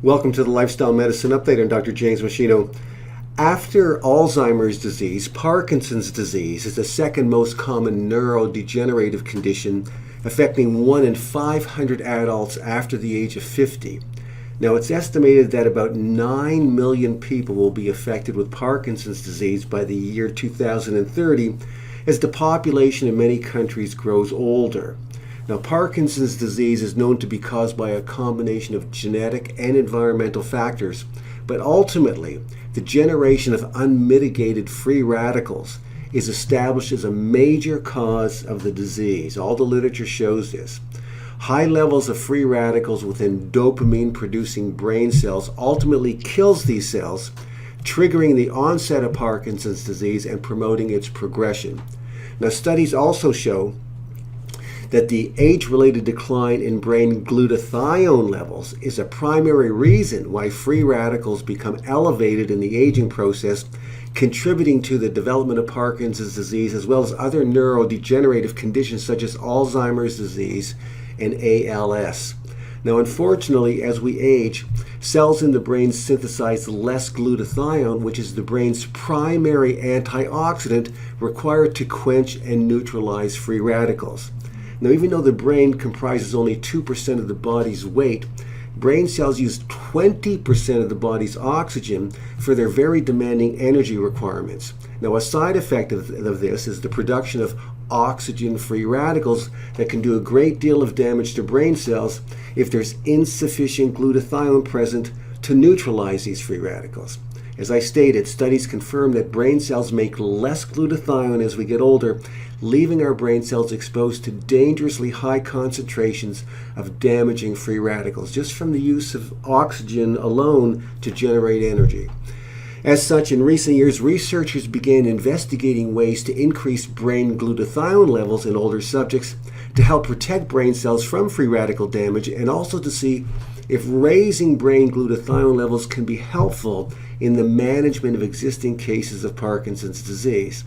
Welcome to the Lifestyle Medicine Update. I'm Dr. James Machino. After Alzheimer's disease, Parkinson's disease is the second most common neurodegenerative condition affecting 1 in 500 adults after the age of 50. Now, it's estimated that about 9 million people will be affected with Parkinson's disease by the year 2030 as the population in many countries grows older. Now, Parkinson's disease is known to be caused by a combination of genetic and environmental factors, but ultimately, the generation of unmitigated free radicals is established as a major cause of the disease. All the literature shows this. High levels of free radicals within dopamine-producing brain cells ultimately kills these cells, triggering the onset of Parkinson's disease and promoting its progression. Now, studies also show that the age-related decline in brain glutathione levels is a primary reason why free radicals become elevated in the aging process, contributing to the development of Parkinson's disease as well as other neurodegenerative conditions such as Alzheimer's disease and ALS. Now, unfortunately, as we age, cells in the brain synthesize less glutathione, which is the brain's primary antioxidant required to quench and neutralize free radicals. Now, even though the brain comprises only 2% of the body's weight, brain cells use 20% of the body's oxygen for their very demanding energy requirements. Now, a side effect of this is the production of oxygen-free radicals that can do a great deal of damage to brain cells if there's insufficient glutathione present to neutralize these free radicals. As I stated, studies confirm that brain cells make less glutathione as we get older, leaving our brain cells exposed to dangerously high concentrations of damaging free radicals, just from the use of oxygen alone to generate energy. As such, in recent years, researchers began investigating ways to increase brain glutathione levels in older subjects to help protect brain cells from free radical damage, and also to see if raising brain glutathione levels can be helpful in the management of existing cases of Parkinson's disease.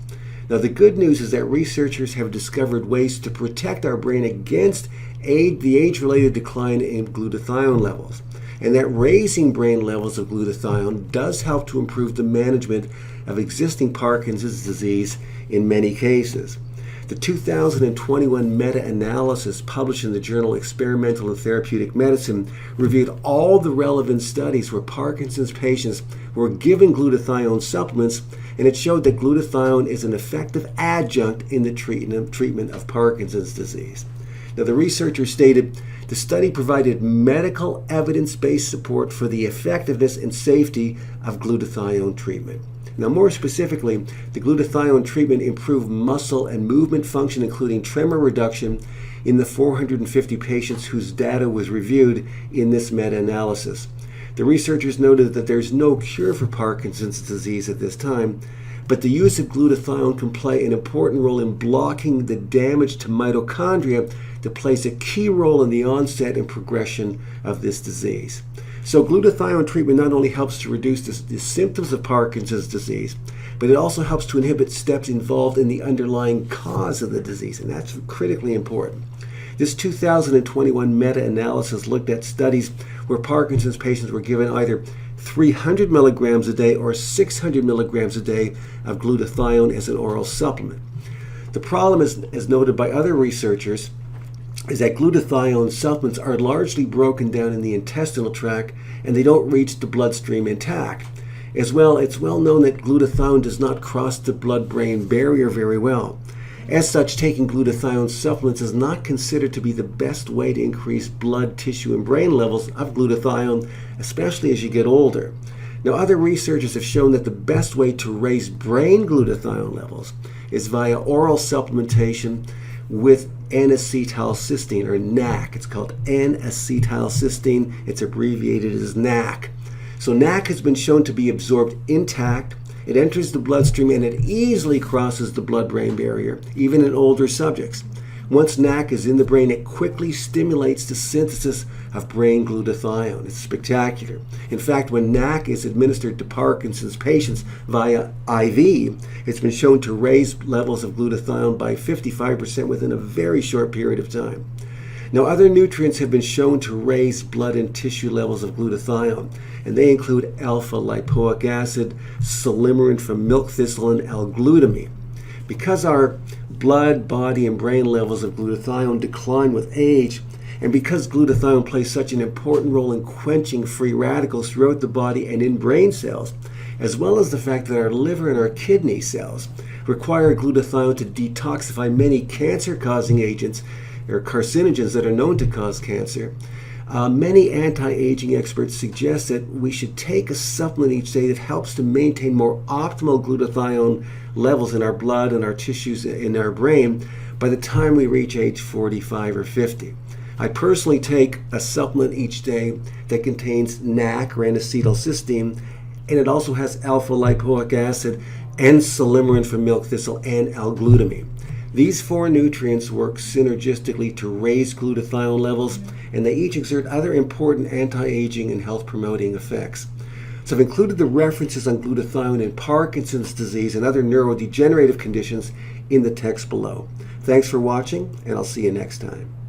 Now, the good news is that researchers have discovered ways to protect our brain against the age-related decline in glutathione levels, and that raising brain levels of glutathione does help to improve the management of existing Parkinson's disease in many cases. The 2021 meta-analysis published in the journal Experimental and Therapeutic Medicine reviewed all the relevant studies where Parkinson's patients were given glutathione supplements, and it showed that glutathione is an effective adjunct in the treatment of Parkinson's disease. Now, the researchers stated the study provided medical evidence-based support for the effectiveness and safety of glutathione treatment. Now, more specifically, the glutathione treatment improved muscle and movement function, including tremor reduction, in the 450 patients whose data was reviewed in this meta-analysis. The researchers noted that there's no cure for Parkinson's disease at this time, but the use of glutathione can play an important role in blocking the damage to mitochondria that plays a key role in the onset and progression of this disease. So glutathione treatment not only helps to reduce the symptoms of Parkinson's disease, but it also helps to inhibit steps involved in the underlying cause of the disease, and that's critically important. This 2021 meta-analysis looked at studies where Parkinson's patients were given either 300 milligrams a day or 600 milligrams a day of glutathione as an oral supplement. The problem, as noted by other researchers, is that glutathione supplements are largely broken down in the intestinal tract and they don't reach the bloodstream intact. As well, it's well known that glutathione does not cross the blood-brain barrier very well. As such, taking glutathione supplements is not considered to be the best way to increase blood, tissue, and brain levels of glutathione, especially as you get older. Now, other researchers have shown that the best way to raise brain glutathione levels is via oral supplementation with N-acetylcysteine, or NAC. It's called N-acetylcysteine. It's abbreviated as NAC. So NAC has been shown to be absorbed intact. It enters the bloodstream and it easily crosses the blood-brain barrier, even in older subjects. Once NAC is in the brain, it quickly stimulates the synthesis of brain glutathione. It's spectacular. In fact, when NAC is administered to Parkinson's patients via IV, it's been shown to raise levels of glutathione by 55% within a very short period of time. Now, other nutrients have been shown to raise blood and tissue levels of glutathione, and they include alpha-lipoic acid, silymarin from milk thistle, and L-glutamine. Because our blood, body, and brain levels of glutathione decline with age, and because glutathione plays such an important role in quenching free radicals throughout the body and in brain cells, as well as the fact that our liver and our kidney cells require glutathione to detoxify many cancer-causing agents or carcinogens that are known to cause cancer, many anti-aging experts suggest that we should take a supplement each day that helps to maintain more optimal glutathione levels in our blood and our tissues in our brain by the time we reach age 45 or 50. I personally take a supplement each day that contains NAC or N-acetylcysteine, and it also has alpha-lipoic acid and silymarin from milk thistle and L-glutamine. These four nutrients work synergistically to raise glutathione levels, and they each exert other important anti-aging and health-promoting effects. So I've included the references on glutathione in Parkinson's disease and other neurodegenerative conditions in the text below. Thanks for watching, and I'll see you next time.